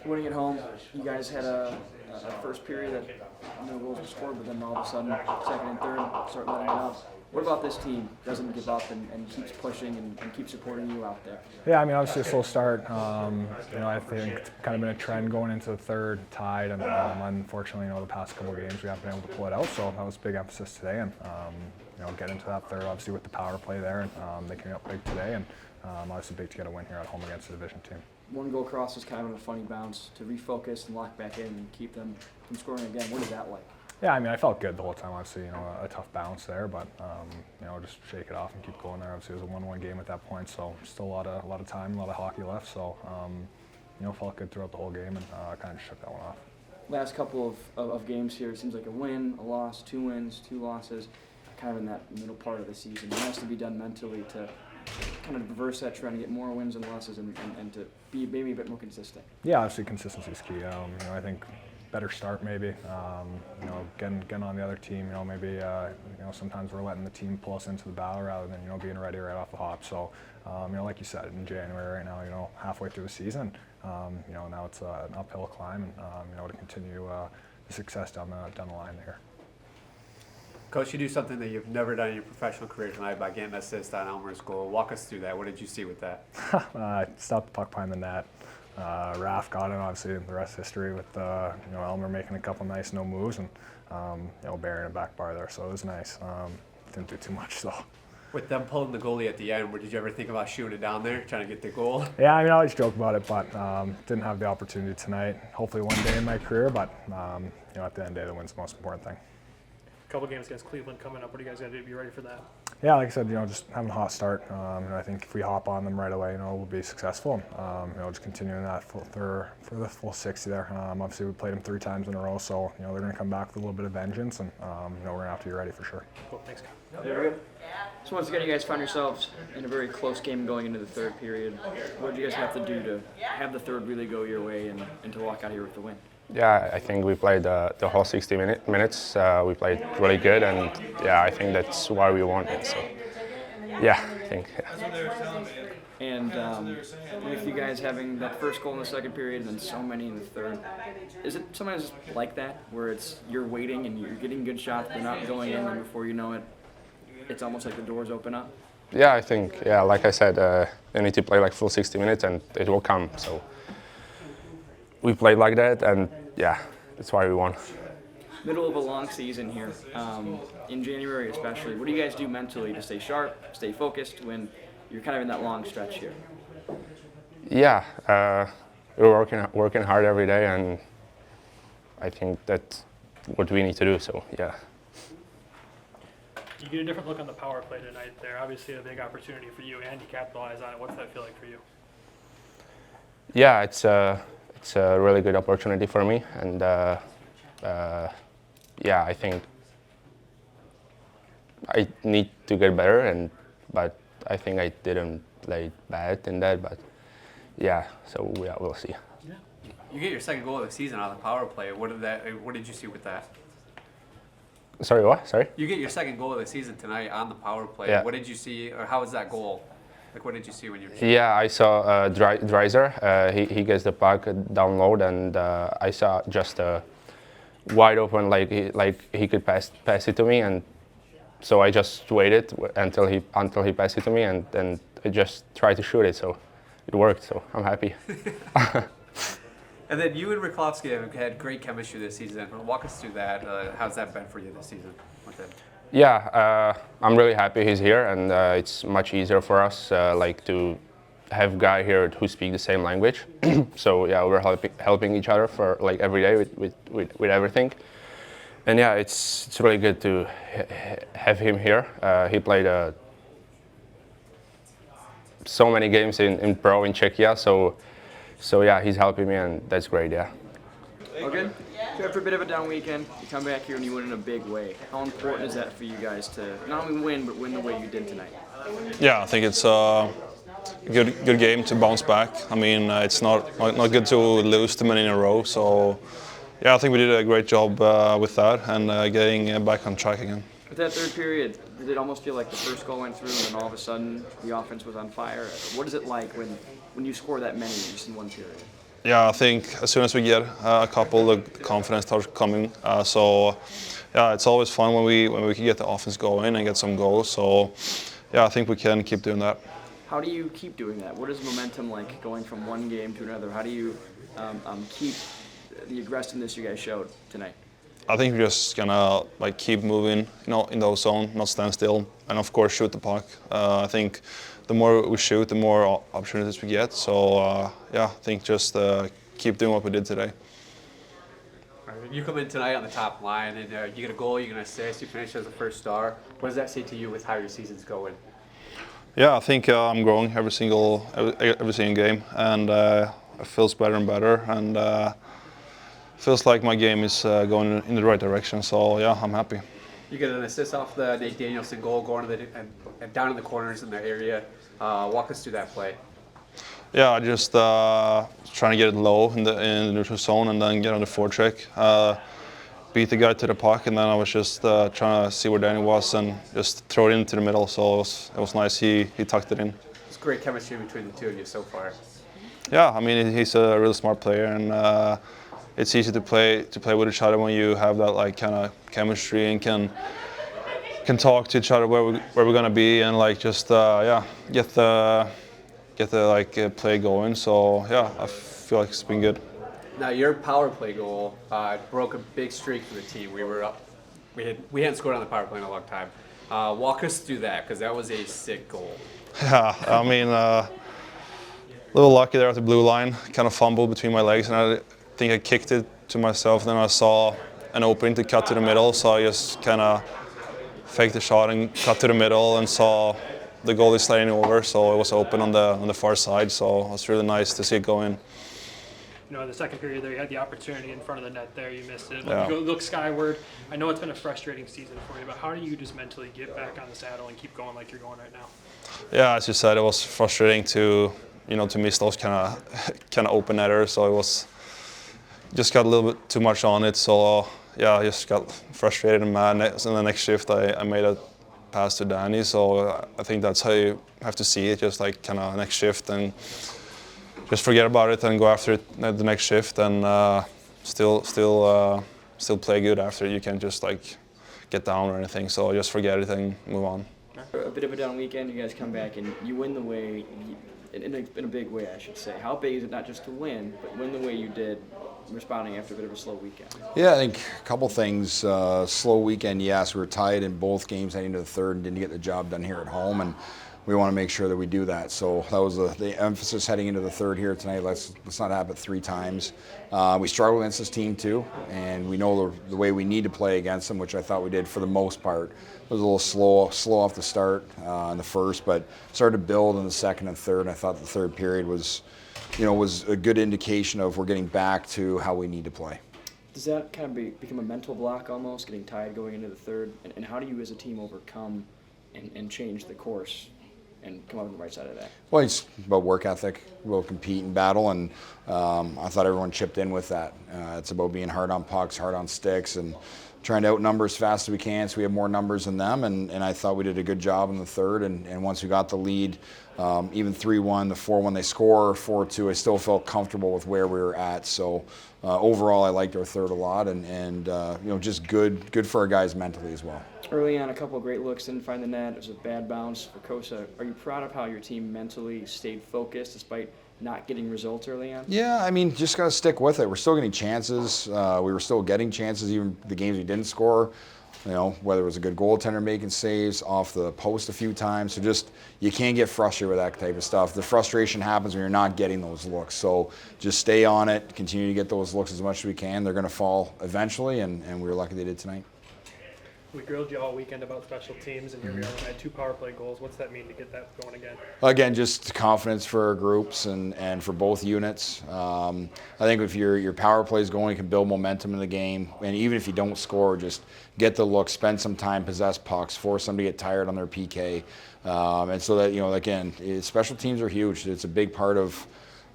Winning at home, you guys had a first period that no goals were scored, but then all of a sudden, second and third, start letting it out. What about this team doesn't give up and keeps pushing and keeps supporting you out there? Yeah, I mean, obviously a slow start. I think it's kind of been a trend going into the third, tied, and unfortunately, the past couple of games we haven't been able to pull it out. So that was a big emphasis today, and get into that third, obviously with the power play there, and they came up big today, and obviously big to get a win here at home against the division team. One goal cross was kind of a funny bounce to refocus and lock back in and keep them from scoring again. What is that like? Yeah, I mean, I felt good the whole time. Obviously, a tough bounce there, but just shake it off and keep going there. Obviously, it was a 1-1 game at that point, so still a lot of time, a lot of hockey left. So, felt good throughout the whole game, and kind of just shook that one off. Last couple of games here, it seems like a win, a loss, 2 wins, 2 losses, kind of in that middle part of the season. What has to be done mentally to kind of reverse that trend, get more wins and losses, and to be maybe a bit more consistent? Yeah, obviously consistency is key. I think better start maybe. Getting on the other team. Maybe sometimes we're letting the team pull us into the battle rather than being ready right off the hop. So like you said, in January right now, halfway through the season, now it's an uphill climb, and to continue the success down the line there. Coach, you do something that you've never done in your professional career tonight by getting an assist on Elmer's goal. Walk us through that. What did you see with that? Stopped the puck behind the net. Raf got it, obviously the rest history with Elmer making a couple nice no moves and burying a back bar there, so it was nice. Didn't do too much though. With them pulling the goalie at the end, did you ever think about shooting it down there, trying to get the goal? Yeah, I mean, I always joke about it, but didn't have the opportunity tonight. Hopefully one day in my career, but at the end of the day, the win's the most important thing. Couple games against Cleveland coming up. What do you guys got to do to be ready for that? Yeah, like I said, just having a hot start. I think if we hop on them right away, we'll be successful. Just continuing that for the full 60 there. Obviously, we played them 3 times in a row, so they're going to come back with a little bit of vengeance, and we're going to have to be ready for sure. Cool, thanks. There we go. So once again, you guys found yourselves in a very close game going into the third period. What did you guys have to do to have the third really go your way and to walk out here with the win? Yeah, I think we played the whole 60 minutes. We played really good, and I think that's why we won it. So, I think. Yeah. And with you guys having that first goal in the second period and then so many in the third, is it sometimes like that where you're waiting and you're getting good shots, they're not going in, and before you know it, it's almost like the doors open up? Yeah, I think. Yeah, like I said, you need to play like full 60 minutes, and it will come. So. We played like that, and that's why we won. Middle of a long season here, in January especially. What do you guys do mentally to stay sharp, stay focused when you're kind of in that long stretch here? Yeah, we're working hard every day, and I think that's what we need to do. So You get a different look on the power play tonight. There, obviously, a big opportunity for you, and you capitalize on it. What's that feel like for you? Yeah, it's a really good opportunity for me, and I think I need to get better, but I think I didn't play bad in that, but so we'll see. Yeah. You get your second goal of the season on the power play. What did you see with that? Sorry, what? Sorry? You get your second goal of the season tonight on the power play. Yeah. What did you see, or how was that goal? Like, what did you see when you were shooting? Yeah, I saw Dreiser. He gets the puck down low, and I saw just a wide open, like he could pass it to me, and so I just waited until he passed it to me, and then I just tried to shoot it. So it worked. So I'm happy. And then you and Riklovsky have had great chemistry this season. Walk us through that. How's that been for you this season with him? Yeah, I'm really happy he's here, and it's much easier for us to have a guy here who speaks the same language. So we're helping each other for every day with everything. And it's really good to have him here. He played so many games in pro in Czechia, so he's helping me, and that's great. Yeah. Okay. So after a bit of a down weekend, you come back here and you win in a big way. How important is that for you guys to not only win, but win the way you did tonight? Yeah, I think it's a good game to bounce back. I mean, it's not good to lose too many in a row. So, I think we did a great job with that and getting back on track again. With that third period, did it almost feel like the first goal went through and then all of a sudden the offense was on fire? What is it like when you score that many just in one period? Yeah, I think as soon as we get a couple, the confidence starts coming. So yeah, it's always fun when we can get the offense going and get some goals. So yeah, I think we can keep doing that. How do you keep doing that? What is momentum like going from one game to another? How do you keep the aggressiveness you guys showed tonight? I think we're just gonna like keep moving, in those zone, not stand still, and of course shoot the puck. I think the more we shoot, the more opportunities we get. So yeah, I think just keep doing what we did today. All right, you come in tonight on the top line, and you get a goal, you get an assist, you finish as the first star. What does that say to you with how your season's going? Yeah, I think I'm growing every single game, and it feels better and better, and feels like my game is going in the right direction. So yeah, I'm happy. You get an assist off the Nate Danielson goal, going to and down in the corners in the area. Walk us through that play. Yeah, I just trying to get it low in the neutral zone and then get on the forecheck. Beat the guy to the puck, and then I was just trying to see where Danny was and just throw it into the middle. So it was nice. He tucked it in. It's great chemistry between the two of you so far. Yeah, I mean he's a really smart player, and it's easy to play with each other when you have that like kind of chemistry and can talk to each other where we're gonna be and like just yeah get the play going. So yeah, I feel like it's been good. Now your power play goal broke a big streak for the team. We hadn't scored on the power play in a long time. Walk us through that, because that was a sick goal. Yeah, I mean a little lucky there at the blue line. Kind of fumbled between my legs, and I think I kicked it to myself. Then I saw an opening to cut to the middle, so I just kind of faked the shot and cut to the middle and saw the goalie sliding over. So it was open on the far side. So it was really nice to see it go in. You know, in the second period there, you had the opportunity in front of the net there, you missed it. Yeah. You look skyward. I know it's been a frustrating season for you, but how do you just mentally get back on the saddle and keep going like you're going right now? Yeah, as you said, it was frustrating to miss those kind of open netters. So it was just got a little bit too much on it. So yeah, I just got frustrated and mad. And the next shift, I made a pass to Danny. So I think that's how you have to see it, just like kind of next shift and just forget about it and go after it the next shift, and still play good after. You can't just like get down or anything. So just forget it and move on. A bit of a down weekend, you guys come back and you win the way, in a big way, I should say. How big is it not just to win, but win the way you did, responding after a bit of a slow weekend? Yeah, I think a couple things. Slow weekend, yes. We were tied in both games heading to the third and didn't get the job done here at home, and we want to make sure that we do that. So that was the emphasis heading into the third here tonight. Let's not have it 3 times. We struggle against this team too, and we know the way we need to play against them, which I thought we did for the most part. It was a little slow off the start in the first, but started to build in the second and third. And I thought the third period was a good indication of we're getting back to how we need to play. Does that kind of become a mental block almost, getting tired going into the third? And how do you as a team overcome and change the course and come up on the right side of that? Well, it's about work ethic. We'll compete and battle, and I thought everyone chipped in with that. It's about being hard on pucks, hard on sticks, and trying to outnumber as fast as we can so we have more numbers than them, and I thought we did a good job in the third, and once we got the lead, even 3-1, the 4-1 they score, 4-2, I still felt comfortable with where we were at. So overall, I liked our third a lot, and just good for our guys mentally as well. Early on, a couple of great looks, didn't find the net. It was a bad bounce for Kosa. Are you proud of how your team mentally stayed focused despite not getting results early on? Yeah, I mean, just got to stick with it. We're still getting chances. We were still getting chances, even the games we didn't score. Whether it was a good goaltender making saves off the post a few times. So just, you can't get frustrated with that type of stuff. The frustration happens when you're not getting those looks. So just stay on it, continue to get those looks as much as we can. They're going to fall eventually, and we were lucky they did tonight. We grilled you all weekend about special teams, and here we are. We had 2 power play goals. What's that mean to get that going again? Again, just confidence for our groups and for both units. I think if your power play is going, you can build momentum in the game. And even if you don't score, just get the look, spend some time, possess pucks, force them to get tired on their PK. And so that, again, special teams are huge. It's a big part of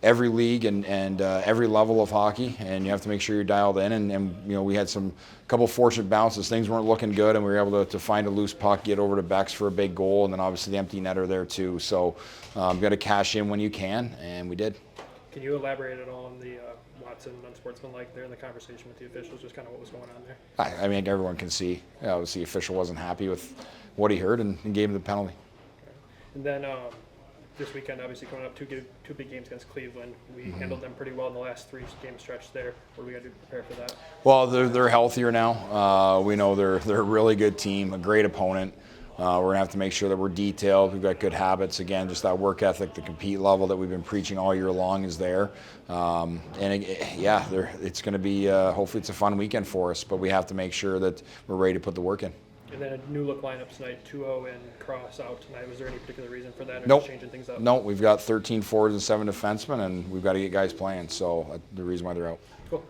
every league and every level of hockey, and you have to make sure you're dialed in. And we had some couple fortunate bounces. Things weren't looking good, and we were able to find a loose puck, get over to Bex for a big goal, and then obviously the empty netter there too. So you got to cash in when you can, and we did. Can you elaborate at all on the Watson unsportsmanlike there in the conversation with the officials, just kind of what was going on there? I mean, everyone can see. Obviously, the official wasn't happy with what he heard and gave him the penalty. And then this weekend, obviously coming up, two big games against Cleveland. We handled them pretty well in the last 3-game stretch there. What do we got to do to prepare for that? Well, they're healthier now. We know they're a really good team, a great opponent. We're gonna have to make sure that we're detailed. We've got good habits. Again, just that work ethic, the compete level that we've been preaching all year long is there. It's going to be. Hopefully, it's a fun weekend for us. But we have to make sure that we're ready to put the work in. And then a new look lineup tonight, 2-0 and Cross out tonight. Was there any particular reason for that, or Nope. just changing things up? No, we've got 13 forwards and 7 defensemen, and we've got to get guys playing. So the reason why they're out. Cool.